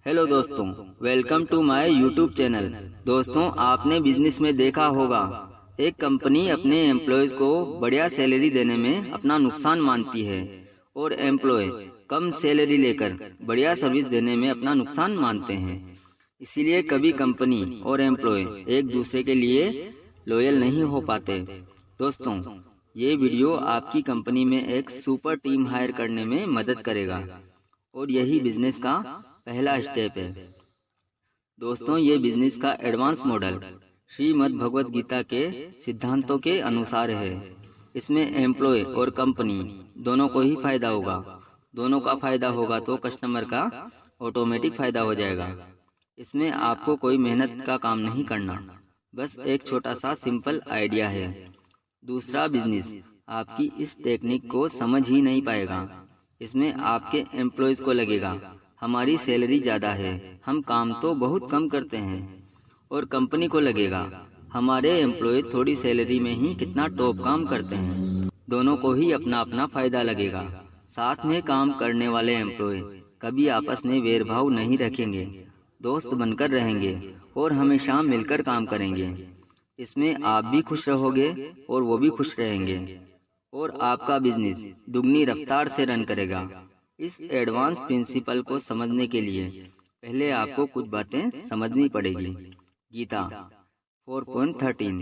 Hello दोस्तों, welcome to my YouTube channel. दोस्तों, आपने बिजनेस में देखा होगा एक कंपनी अपने एम्प्लॉयज़ को बढ़िया सैलरी देने में अपना नुकसान मानती है और एम्प्लॉय कम सैलरी लेकर बढ़िया सर्विस देने में अपना नुकसान मानते हैं। इसीलिए कभी कंपनी और एम्प्लॉय एक दूसरे के लिए लॉयल नहीं हो पाते। दोस्तों, ये वीडियो आपकी कंपनी में एक सुपर टीम हायर करने में मदद करेगा और यही बिजनेस का पहला स्टेप है। दोस्तों, ये बिजनेस का एडवांस मॉडल श्रीमद् भगवत गीता के सिद्धांतों के अनुसार है। इसमें एम्प्लॉय और कंपनी दोनों को ही फायदा होगा। दोनों का फायदा होगा तो कस्टमर का ऑटोमेटिक फायदा हो जाएगा। इसमें आपको कोई मेहनत का काम नहीं करना, बस एक छोटा सा सिंपल आइडिया है। दूसरा बिजनेस आपकी इस टेक्निक को समझ ही नहीं पाएगा। इसमें आपके एम्प्लॉयज़ को लगेगा हमारी सैलरी ज़्यादा है, हम काम तो बहुत कम करते हैं, और कंपनी को लगेगा हमारे एम्प्लॉय थोड़ी सैलरी में ही कितना टॉप काम करते हैं। दोनों को ही अपना अपना फ़ायदा लगेगा। साथ में काम करने वाले एम्प्लॉय कभी आपस में भेदभाव नहीं रखेंगे, दोस्त बनकर रहेंगे और हमेशा मिलकर काम करेंगे। इसमें आप भी खुश रहोगे और वो भी खुश रहेंगे और आपका बिजनेस दुगनी रफ्तार से रन करेगा। इस एडवांस प्रिंसिपल को समझने के लिए पहले आपको कुछ बातें समझनी पड़ेगी। गीता 4.13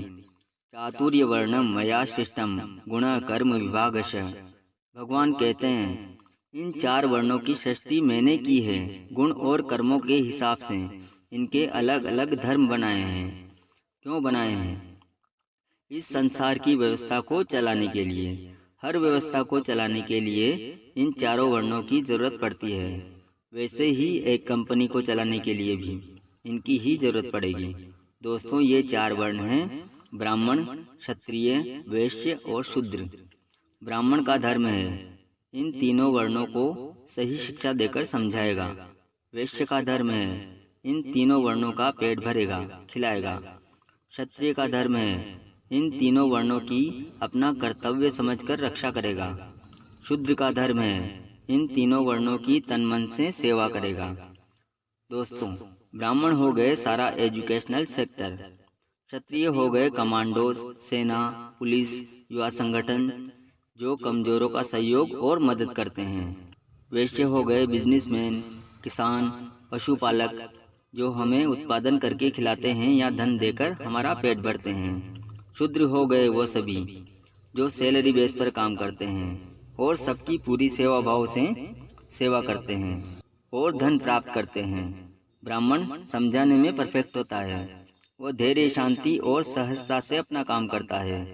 चातुर्य वर्णम मया सृष्टम गुण कर्म विभागश। भगवान कहते हैं, इन 4 वर्णों की सृष्टि मैंने की है, गुण और कर्मों के हिसाब से इनके अलग अलग धर्म बनाए हैं। क्यों बनाए हैं? इस संसार की व्यवस्था को चलाने के लिए। हर व्यवस्था को चलाने के लिए इन चारों वर्णों की जरूरत पड़ती है। वैसे ही एक कंपनी को चलाने के लिए भी इनकी ही जरूरत पड़ेगी। दोस्तों, ये 4 वर्ण हैं: ब्राह्मण, क्षत्रिय, वैश्य और शूद्र। ब्राह्मण का धर्म है इन तीनों वर्णों को सही शिक्षा देकर समझाएगा। वैश्य का धर्म है इन तीनों वर्णों का पेट भरेगा, खिलाएगा। क्षत्रिय का धर्म है इन तीनों वर्णों की अपना कर्तव्य समझकर रक्षा करेगा। शूद्र का धर्म है इन तीनों वर्णों की तन मन से सेवा करेगा। दोस्तों, ब्राह्मण हो गए सारा एजुकेशनल सेक्टर, क्षत्रिय हो गए कमांडोज, सेना, पुलिस, युवा संगठन जो कमजोरों का सहयोग और मदद करते हैं। वैश्य हो गए बिजनेसमैन, किसान, पशुपालक जो हमें उत्पादन करके खिलाते हैं या धन देकर हमारा पेट भरते हैं। शूद्र हो गए वो सभी जो सैलरी बेस पर काम करते हैं और सबकी पूरी सेवा भाव से सेवा करते हैं और धन प्राप्त करते हैं। ब्राह्मण समझाने में परफेक्ट होता है, वो धैर्य, शांति और सहजता से अपना काम करता है।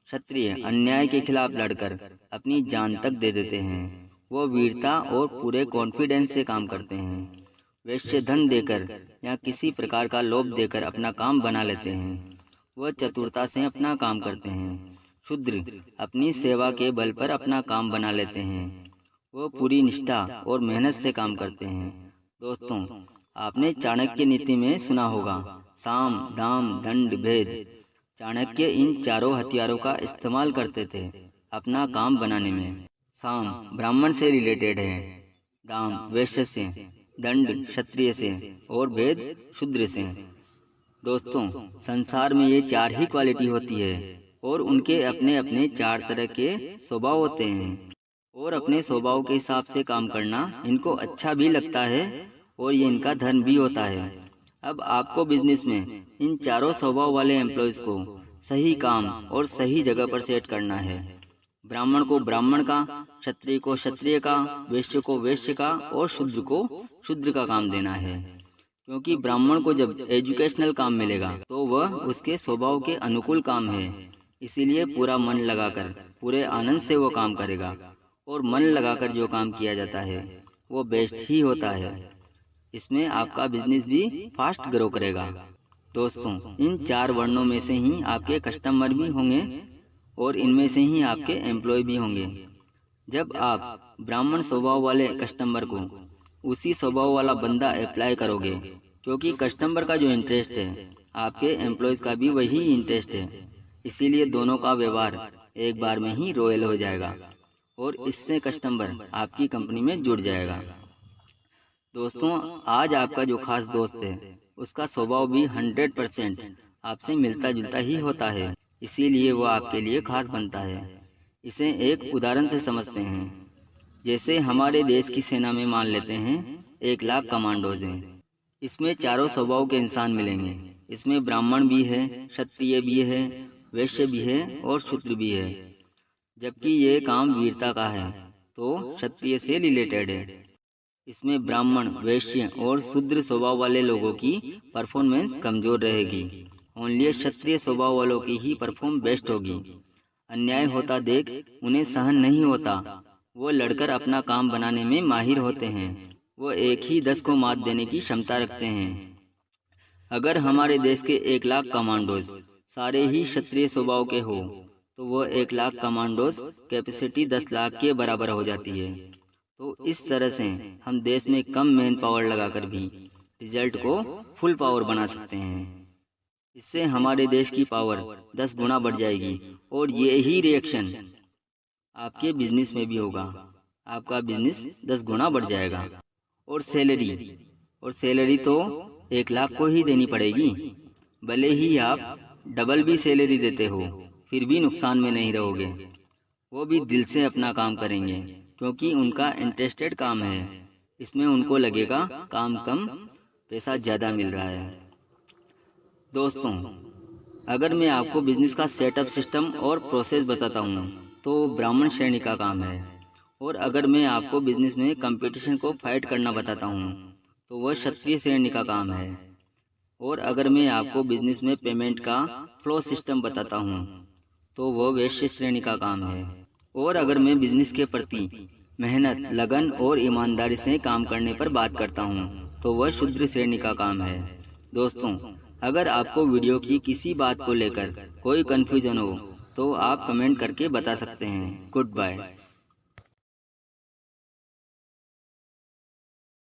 क्षत्रिय अन्याय के खिलाफ लड़कर अपनी जान तक दे देते हैं, वो वीरता और पूरे कॉन्फिडेंस से काम करते हैं। वैश्य धन देकर या किसी प्रकार का लोभ देकर अपना काम बना लेते हैं, वह चतुरता से अपना काम करते हैं। शूद्र अपनी सेवा के बल पर अपना काम बना लेते हैं, वो पूरी निष्ठा और मेहनत से काम करते हैं। दोस्तों, आपने चाणक्य नीति में सुना होगा, साम, दाम, दंड, भेद। चाणक्य इन चारों हथियारों का इस्तेमाल करते थे अपना काम बनाने में। साम ब्राह्मण से रिलेटेड है, दाम वैश्य से, दंड क्षत्रिय से और भेद शूद्र से। दोस्तों, संसार में ये 4 ही क्वालिटी होती है और उनके अपने अपने 4 तरह के स्वभाव होते हैं और अपने स्वभाव के हिसाब से काम करना इनको अच्छा भी लगता है और ये इनका धर्म भी होता है। अब आपको बिजनेस में इन चारों स्वभाव वाले एम्प्लॉयज़ को सही काम और सही जगह पर सेट करना है। ब्राह्मण को ब्राह्मण का, क्षत्रिय को क्षत्रिय का, वैश्य को वैश्य का और शूद्र को शूद्र का काम देना है। क्योंकि ब्राह्मण को जब एजुकेशनल काम मिलेगा तो वह उसके स्वभाव के अनुकूल काम है, इसीलिए पूरा मन लगाकर पूरे आनंद से वो काम करेगा और मन लगाकर जो काम किया जाता है वो बेस्ट ही होता है। इसमें आपका बिजनेस भी फास्ट ग्रो करेगा। दोस्तों, इन 4 वर्णों में से ही आपके कस्टमर भी होंगे और इनमें से ही आपके एम्प्लॉय भी होंगे। जब आप ब्राह्मण स्वभाव वाले कस्टमर को उसी स्वभाव वाला बंदा अप्लाई करोगे, क्योंकि कस्टमर का जो इंटरेस्ट है आपके एम्प्लॉयज़ का भी वही इंटरेस्ट है, इसीलिए दोनों का व्यवहार एक बार में ही रॉयल हो जाएगा और इससे कस्टमर आपकी कंपनी में जुड़ जाएगा। दोस्तों, आज आपका जो खास दोस्त है उसका स्वभाव भी 100% आपसे मिलता जुलता ही होता है, इसीलिए वो आपके लिए खास बनता है। इसे एक उदाहरण से समझते हैं। जैसे हमारे देश की सेना में मान लेते हैं 1 लाख कमांडोज हैं। इसमें चारों स्वभाव के इंसान मिलेंगे। इसमें ब्राह्मण भी है, क्षत्रिय भी है, वैश्य भी है और शूद्र भी है। जबकि ये काम वीरता का है तो क्षत्रिय से रिलेटेड है। इसमें ब्राह्मण, वैश्य और शूद्र स्वभाव वाले लोगों की परफॉर्मेंस कमजोर रहेगी। ओनली क्षत्रिय स्वभाव वालों की ही परफॉर्म बेस्ट होगी। अन्याय होता देख उन्हें सहन नहीं होता। वो लड़कर अपना काम बनाने में माहिर होते हैं। वो एक ही 10 को मात देने की क्षमता रखते हैं। अगर हमारे देश के 1 लाख कमांडोज सारे ही क्षत्रिय स्वभाव के हो तो वो 1 लाख कमांडोज कैपेसिटी 10 लाख के बराबर हो जाती है। तो इस तरह से हम देश में कम मैन पावर लगाकर भी रिजल्ट को फुल पावर बना सकते हैं। इससे हमारे देश की पावर 10 गुना बढ़ जाएगी और ये ही रिएक्शन आपके बिजनेस में भी होगा। आपका बिजनेस 10 गुना बढ़ जाएगा। और सैलरी तो 1 लाख को ही देनी पड़ेगी। भले ही आप डबल भी सैलरी देते हो फिर भी नुकसान में नहीं रहोगे। वो भी दिल से अपना काम करेंगे क्योंकि उनका इंटरेस्टेड काम है। इसमें उनको लगेगा काम कम पैसा ज़्यादा मिल रहा है। दोस्तों, अगर मैं आपको बिजनेस का सेटअप सिस्टम और प्रोसेस बताता हूँ तो ब्राह्मण श्रेणी का काम है। और अगर मैं आपको बिजनेस में कंपटीशन को फाइट करना बताता हूँ तो वह क्षत्रिय श्रेणी का काम है। और अगर मैं आपको बिजनेस में पेमेंट का फ्लो सिस्टम बताता हूँ तो वह वैश्य श्रेणी का काम है। और अगर मैं बिजनेस के प्रति मेहनत, लगन और ईमानदारी से काम करने पर बात करता हूँ तो वह शूद्र श्रेणी का काम है। दोस्तों, अगर आपको वीडियो की किसी बात को लेकर कोई कन्फ्यूजन हो तो आप कमेंट करके बता सकते हैं। Good bye.